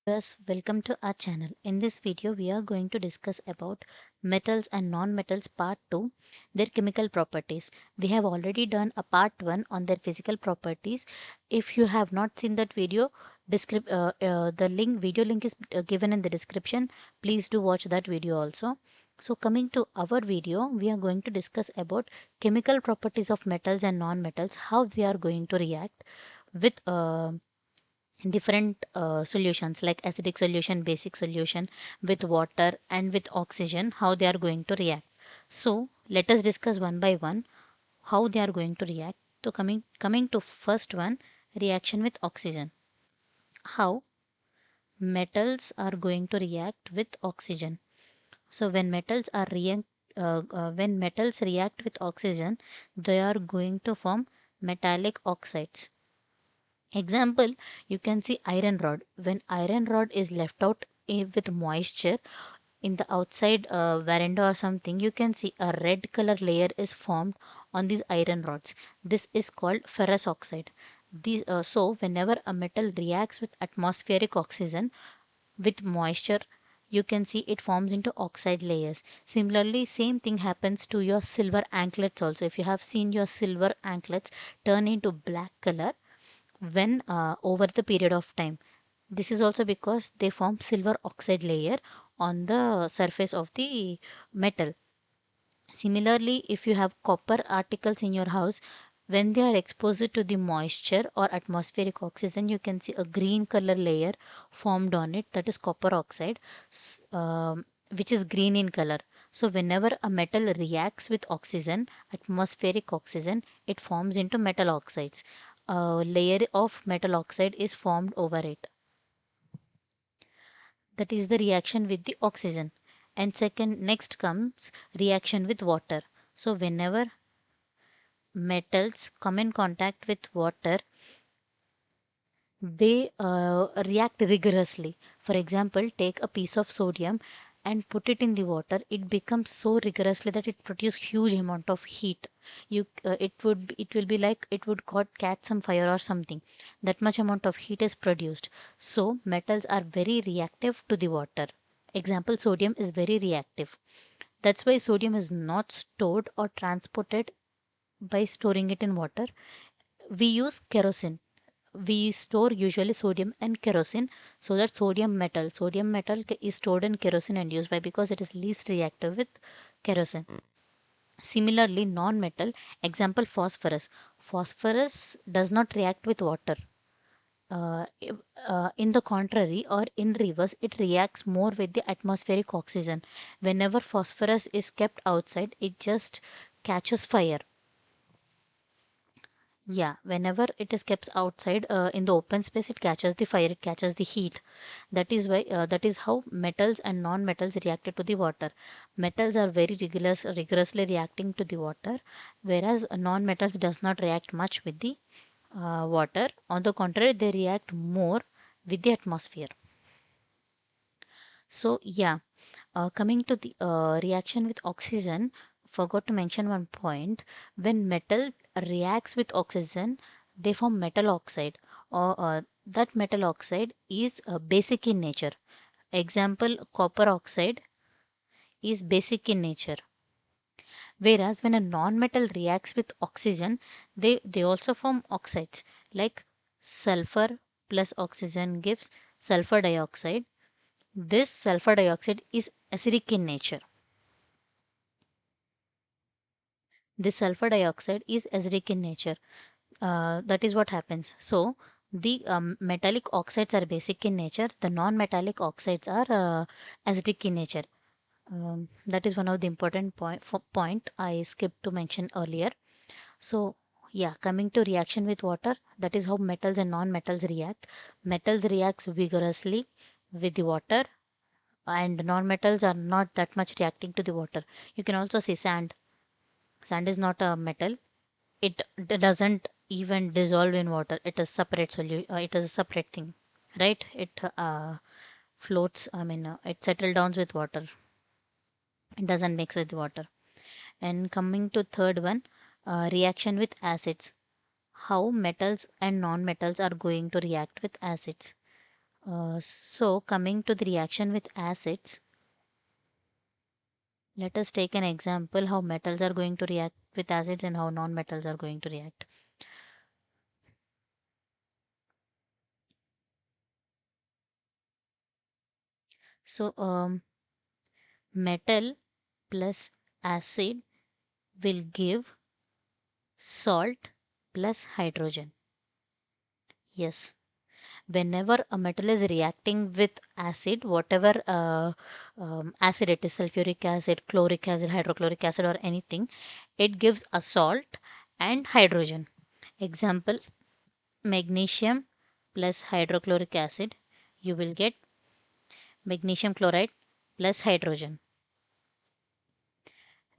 Viewers, welcome to our channel. In this video, we are going to discuss about metals and non-metals part 2, their chemical properties. We have already done a part 1 on their physical properties. If you have not seen that video, the video link is given in the description. Please do watch that video also. So coming to our video, we are going to discuss about chemical properties of metals and non-metals, how they are going to react with different solutions like acidic solution, basic solution, with water and with oxygen, how they are going to react. So let us discuss one by one how they are going to react. So coming to first one, reaction with oxygen. How metals are going to react with oxygen. So when metals react with oxygen, they are going to form metallic oxides. Example, you can see iron rod. When iron rod is left out with moisture in the outside veranda or something, you can see a red color layer is formed on these iron rods. This is called ferrous oxide. So whenever a metal reacts with atmospheric oxygen with moisture, you can see it forms into oxide layers. Similarly, same thing happens to your silver anklets also. If you have seen your silver anklets turn into black color when over the period of time. This is also because they form silver oxide layer on the surface of the metal. Similarly, if you have copper articles in your house, when they are exposed to the moisture or atmospheric oxygen, you can see a green color layer formed on it, that is copper oxide, which is green in color. So whenever a metal reacts with oxygen, atmospheric oxygen, it forms into metal oxides. A layer of metal oxide is formed over it. That is the reaction with the oxygen. And second, next comes reaction with water. So whenever metals come in contact with water, they react rigorously. For example, take a piece of sodium and put it in the water. It becomes so rigorously that it produces huge amount of heat. It will be like it would catch some fire or something. That much amount of heat is produced. So metals are very reactive to the water. Example, sodium is very reactive. That's why sodium is not stored or transported by storing it in water. We use kerosene. We store usually sodium and kerosene, so that sodium metal is stored in kerosene and used. Why? Because it is least reactive with kerosene. Similarly, non-metal, example, phosphorus does not react with water. In the contrary, or in reverse, it reacts more with the atmospheric oxygen. Whenever phosphorus is kept outside, it just catches fire. Yeah, whenever it is kept outside in the open space, it catches the fire, it catches the heat. That is how metals and non-metals reacted to the water. Metals are very rigorously reacting to the water, whereas non-metals does not react much with the water. On the contrary, they react more with the atmosphere. So yeah, coming to the reaction with oxygen, forgot to mention one point. When metal reacts with oxygen, they form metal oxide, or that metal oxide is basic in nature. Example, copper oxide is basic in nature. Whereas when a non-metal reacts with oxygen, they also form oxides, like sulfur plus oxygen gives sulfur dioxide. This sulfur dioxide is acidic in nature. This sulfur dioxide is acidic in nature. That is what happens. So the metallic oxides are basic in nature. The non-metallic oxides are acidic in nature. That is one of the important point I skipped to mention earlier. So yeah, coming to reaction with water, that is how metals and non-metals react. Metals reacts vigorously with the water, and non-metals are not that much reacting to the water. You can also see sand. Sand is not a metal. It doesn't even dissolve in water. It is it is a separate thing, right? It floats. I mean, it settles down with water. It doesn't mix with water. And coming to third one, reaction with acids. How metals and non-metals are going to react with acids. So coming to the reaction with acids, let us take an example how metals are going to react with acids and how non-metals are going to react. So metal plus acid will give salt plus hydrogen. Yes, whenever a metal is reacting with acid, whatever acid it is, sulfuric acid, chloric acid, hydrochloric acid, or anything, it gives a salt and hydrogen. Example, magnesium plus hydrochloric acid, you will get magnesium chloride plus hydrogen,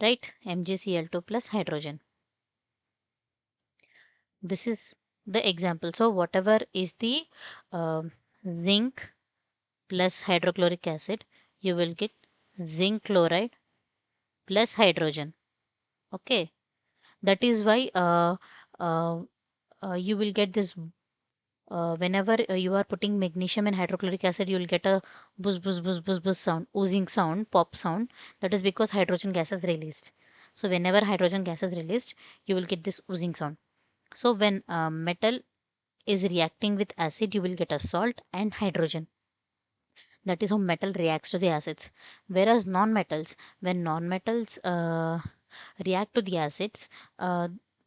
right? MgCl2 plus hydrogen. This is the example. So whatever is the zinc plus hydrochloric acid, you will get zinc chloride plus hydrogen. Okay, that is why uh, you will get this whenever you are putting magnesium and hydrochloric acid, you will get a buzz buzz buzz buzz buzz sound, oozing sound, pop sound. That is because hydrogen gas is released. So whenever hydrogen gas is released, you will get this oozing sound. So when metal is reacting with acid, you will get a salt and hydrogen. That is how metal reacts to the acids. Whereas non-metals, when non-metals react to the acids,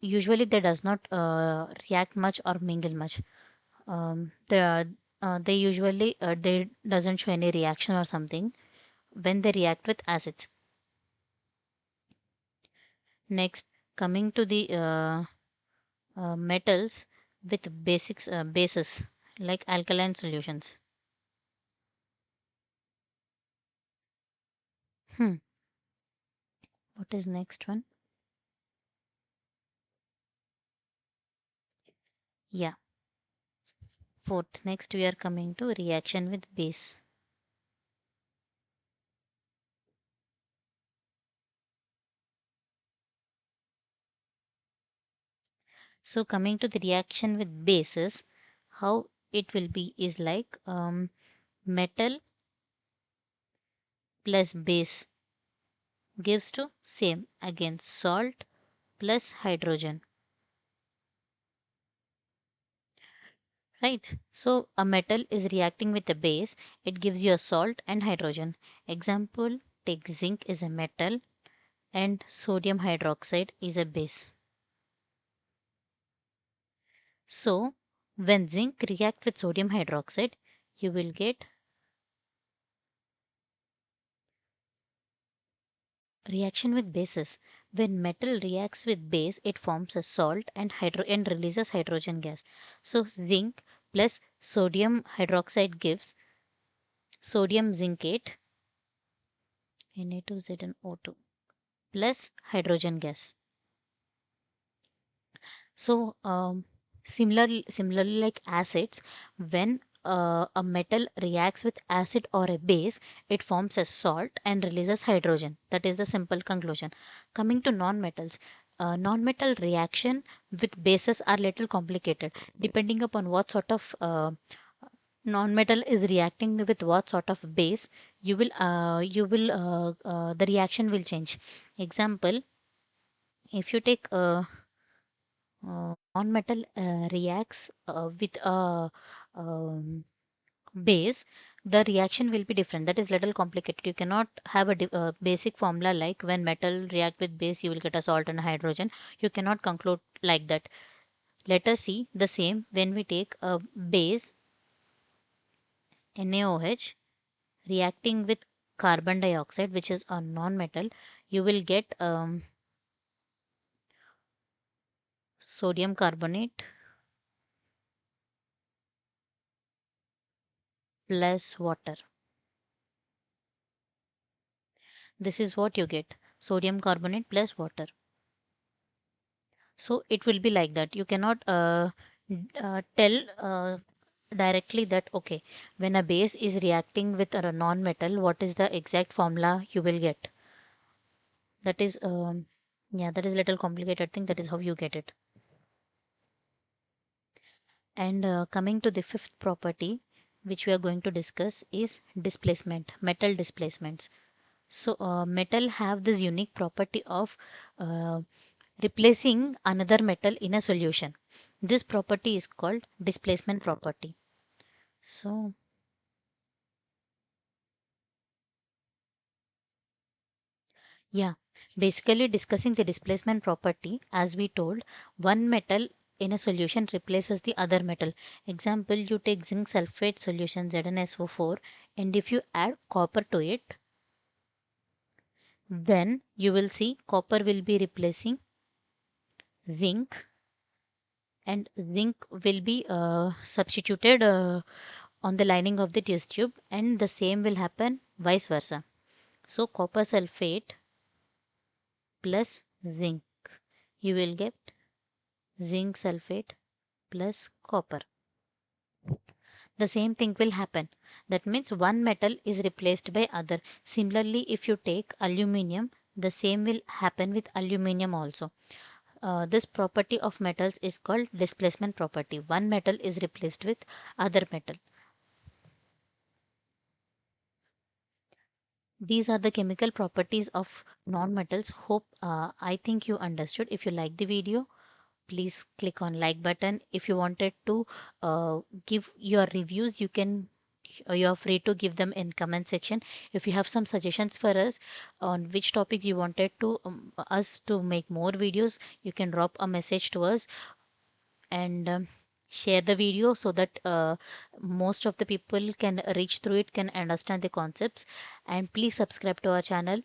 usually they does not react much or mingle much. They usually they doesn't show any reaction or something when they react with acids. Next, coming to the metals with bases like alkaline solutions. Hmm. What is next one? Yeah. Fourth, next we are coming to reaction with base. So coming to the reaction with bases, how it will be is like metal plus base gives to same again salt plus hydrogen, right? So a metal is reacting with a base, it gives you a salt and hydrogen. Example, take zinc is a metal and sodium hydroxide is a base. So when zinc react with sodium hydroxide, you will get reaction with bases. When metal reacts with base, it forms a salt and hydro and releases hydrogen gas. So zinc plus sodium hydroxide gives sodium zincate Na2ZnO2 plus hydrogen gas. So similarly like acids, when a metal reacts with acid or a base, it forms a salt and releases hydrogen. That is the simple conclusion. Coming to non-metals, non-metal reaction with bases are little complicated depending upon what sort of non-metal is reacting with what sort of base. The reaction will change. Example, if you take non-metal reacts with a um, base, the reaction will be different. That is little complicated. You cannot have a basic formula like when metal react with base, you will get a salt and hydrogen. You cannot conclude like that. Let us see the same when we take a base NaOH reacting with carbon dioxide, which is a non-metal. You will get sodium carbonate plus water. This is what you get, sodium carbonate plus water. So it will be like that. You cannot tell directly that okay, when a base is reacting with a non-metal, what is the exact formula you will get. That is yeah, that is a little complicated thing. That is how you get it. And coming to the fifth property, which we are going to discuss is displacement, metal displacements. So metal have this unique property of uh, replacing another metal in a solution. This property is called displacement property. So yeah, basically discussing the displacement property, as we told, one metal in a solution replaces the other metal. Example, you take zinc sulfate solution ZnSO4, and if you add copper to it, then you will see copper will be replacing zinc, and zinc will be substituted on the lining of the test tube, and the same will happen vice versa. So copper sulfate plus zinc, you will get zinc sulfate plus copper. The same thing will happen. That means one metal is replaced by other. Similarly, if you take aluminium, the same will happen with aluminium also. This property of metals is called displacement property. One metal is replaced with other metal. These are the chemical properties of non-metals. Hope I think you understood. If you like the video, please click on like button. If you wanted to give your reviews, you're free to give them in comment section. If you have some suggestions for us on which topics you wanted to us to make more videos, you can drop a message to us, and share the video so that most of the people can reach through it, can understand the concepts. And please subscribe to our channel.